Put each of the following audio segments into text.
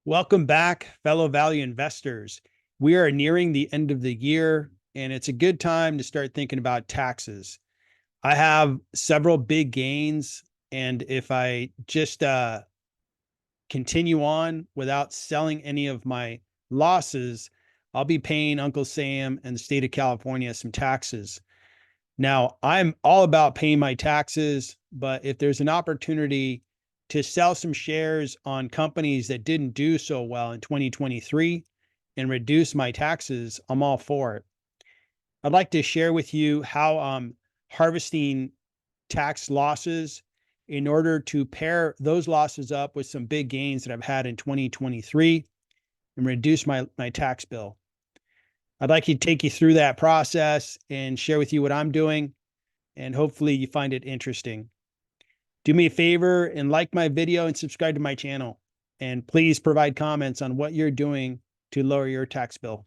Welcome back, fellow value investors. We are nearing the end of the year, and it's a good time to start thinking about taxes. I have several big gains, and if I just continue on without selling any of my losses, I'll be paying Uncle Sam and the state of California some taxes. Now, I'm all about paying my taxes, but if there's an opportunity to sell some shares on companies that didn't do so well in 2023 and reduce my taxes, I'm all for it. I'd like to share with you how I'm harvesting tax losses in order to pair those losses up with some big gains that I've had in 2023 and reduce my tax bill. I'd like to take you through that process and share with you what I'm doing, and hopefully you find it interesting. Do me a favor and like my video and subscribe to my channel. And please provide comments on what you're doing to lower your tax bill.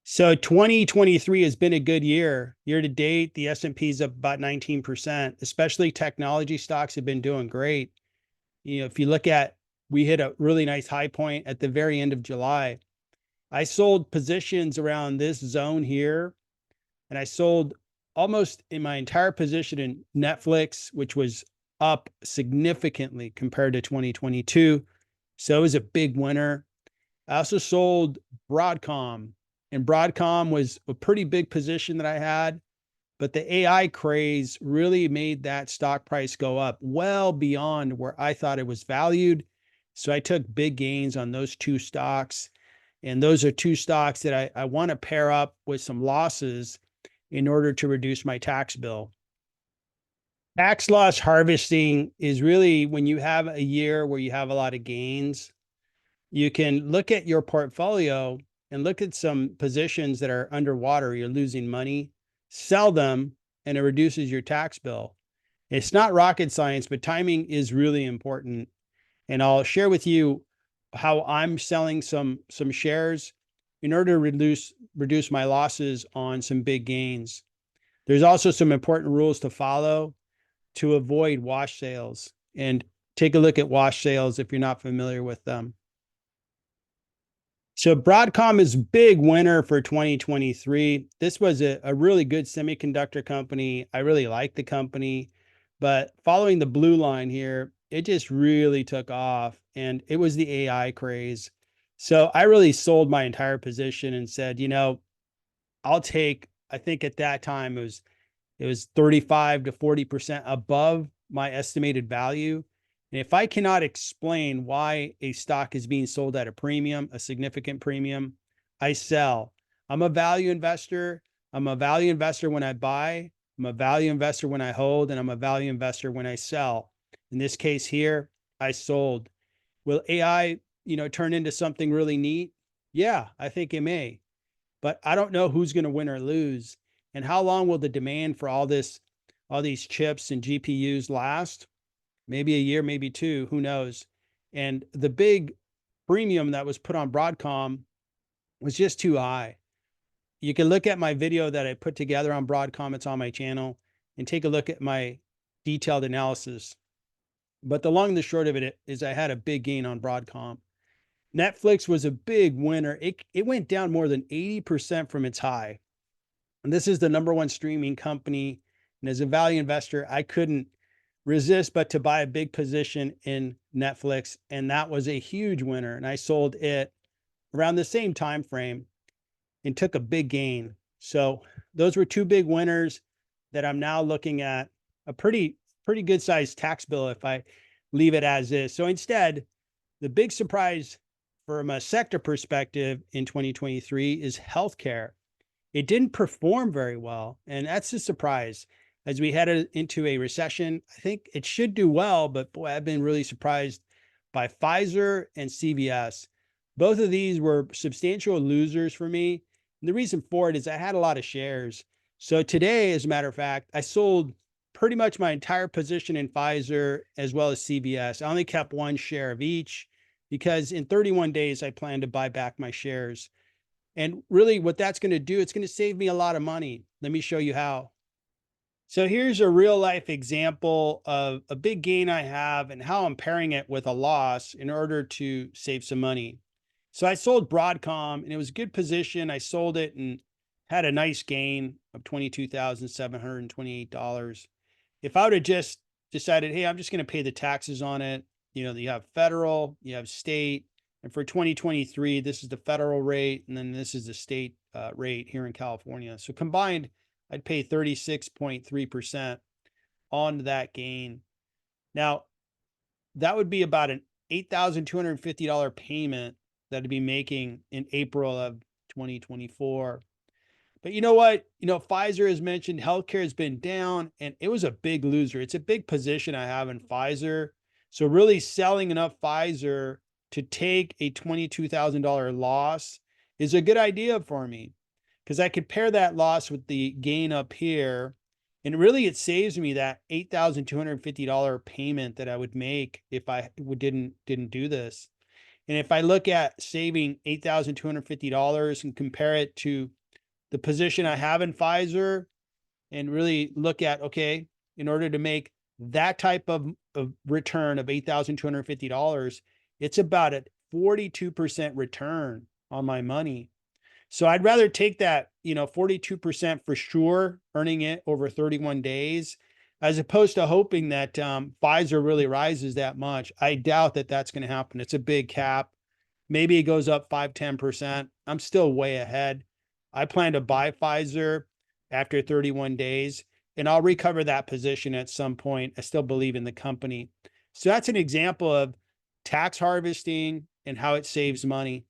So 2023 has been a good year. Year to date, the S&P is up about 19%, especially technology stocks have been doing great. If you look at, we hit a really nice high point at the very end of July. I sold positions around this zone here, and I sold almost in my entire position in Netflix, which was up significantly compared to 2022. So it was a big winner. I also sold Broadcom, and Broadcom was a pretty big position that I had, but the AI craze really made that stock price go up well beyond where I thought it was valued. So I took big gains on those two stocks. And those are two stocks that I want to pair up with some losses in order to reduce my tax bill. Tax loss harvesting is really when you have a year where you have a lot of gains, you can look at your portfolio and look at some positions that are underwater, you're losing money, sell them, and it reduces your tax bill. It's not rocket science, but timing is really important. And I'll share with you how I'm selling some shares in order to reduce my losses on some big gains. There's also some important rules to follow to avoid wash sales. And take a look at wash sales if you're not familiar with them. So Broadcom is a big winner for 2023. This was a really good semiconductor company. I really like the company, but following the blue line here, it just really took off, and it was the AI craze. So I really sold my entire position and said, I'll take, I think at that time it was 35 to 40% above my estimated value. And if I cannot explain why a stock is being sold at a premium, a significant premium, I sell. I'm a value investor. I'm a value investor when I buy. I'm a value investor when I hold, and I'm a value investor when I sell. In this case here, I sold. Will AI, turn into something really neat? Yeah, I think it may. But I don't know who's going to win or lose. And how long will the demand for all these chips and GPUs last? Maybe a year, maybe two, who knows? And the big premium that was put on Broadcom was just too high. You can look at my video that I put together on Broadcom. It's on my channel, and take a look at my detailed analysis. But the long and the short of it is I had a big gain on Broadcom. Netflix was a big winner. It went down more than 80% from its high. And this is the number one streaming company. And as a value investor, I couldn't resist but to buy a big position in Netflix. And that was a huge winner. And I sold it around the same time frame and took a big gain. So those were two big winners that I'm now looking at a pretty good sized tax bill if I leave it as is. So instead, the big surprise from a sector perspective in 2023 is healthcare. It didn't perform very well, and that's a surprise. As we headed into a recession, I think it should do well, but boy, I've been really surprised by Pfizer and CVS. Both of these were substantial losers for me. And the reason for it is I had a lot of shares. So today, as a matter of fact, I sold pretty much my entire position in Pfizer as well as CVS. I only kept one share of each because in 31 days, I plan to buy back my shares. And really what that's going to do, it's going to save me a lot of money. Let me show you how. So here's a real life example of a big gain I have and how I'm pairing it with a loss in order to save some money. So I sold Broadcom and it was a good position. I sold it and had a nice gain of $22,728. If I would have just decided, hey, I'm just going to pay the taxes on it, you have federal, you have state, and for 2023, this is the federal rate, and then this is the state rate here in California. So combined, I'd pay 36.3% on that gain. Now, that would be about an $8,250 payment that I'd be making in April of 2024. But you know what? Pfizer has mentioned healthcare has been down and it was a big loser. It's a big position I have in Pfizer. So really selling enough Pfizer to take a $22,000 loss is a good idea for me because I could pair that loss with the gain up here. And really it saves me that $8,250 payment that I would make if I didn't do this. And if I look at saving $8,250 and compare it to the position I have in Pfizer and really look at, okay, in order to make that type of return of $8,250, it's about a 42% return on my money. So I'd rather take that, 42% for sure, earning it over 31 days, as opposed to hoping that Pfizer really rises that much. I doubt that that's going to happen. It's a big cap. Maybe it goes up 5-10%. I'm still way ahead. I plan to buy Pfizer after 31 days, and I'll recover that position at some point. I still believe in the company. So that's an example of tax harvesting and how it saves money.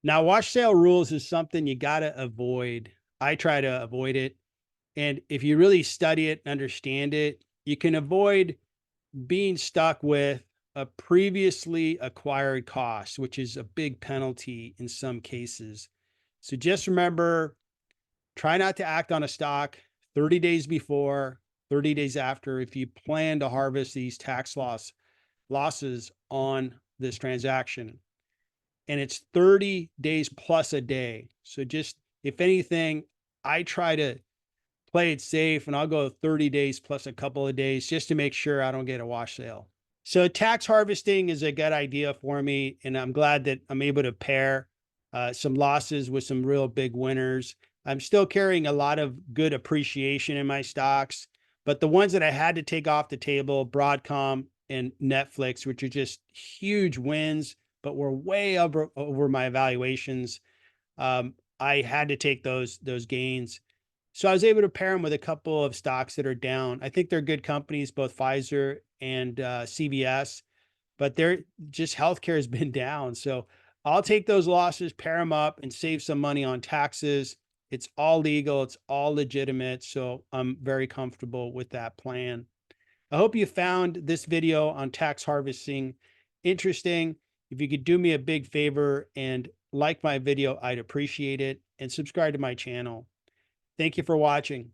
Now, wash sale rules is something you got to avoid. I try to avoid it. And if you really study it and understand it, you can avoid being stuck with a previously acquired cost, which is a big penalty in some cases. So just remember, try not to act on a stock 30 days before, 30 days after, if you plan to harvest these tax losses on this transaction. And it's 30 days plus a day. So just, if anything, I try to play it safe and I'll go 30 days plus a couple of days just to make sure I don't get a wash sale. So tax harvesting is a good idea for me. And I'm glad that I'm able to pair some losses with some real big winners. I'm still carrying a lot of good appreciation in my stocks, but the ones that I had to take off the table, Broadcom and Netflix, which are just huge wins, but were way over my evaluations. I had to take those gains. So I was able to pair them with a couple of stocks that are down. I think they're good companies, both Pfizer and CVS, but they're just healthcare has been down. So I'll take those losses, pair them up, and save some money on taxes. It's all legal, it's all legitimate. So I'm very comfortable with that plan. I hope you found this video on tax harvesting interesting. If you could do me a big favor and like my video, I'd appreciate it, and subscribe to my channel. Thank you for watching.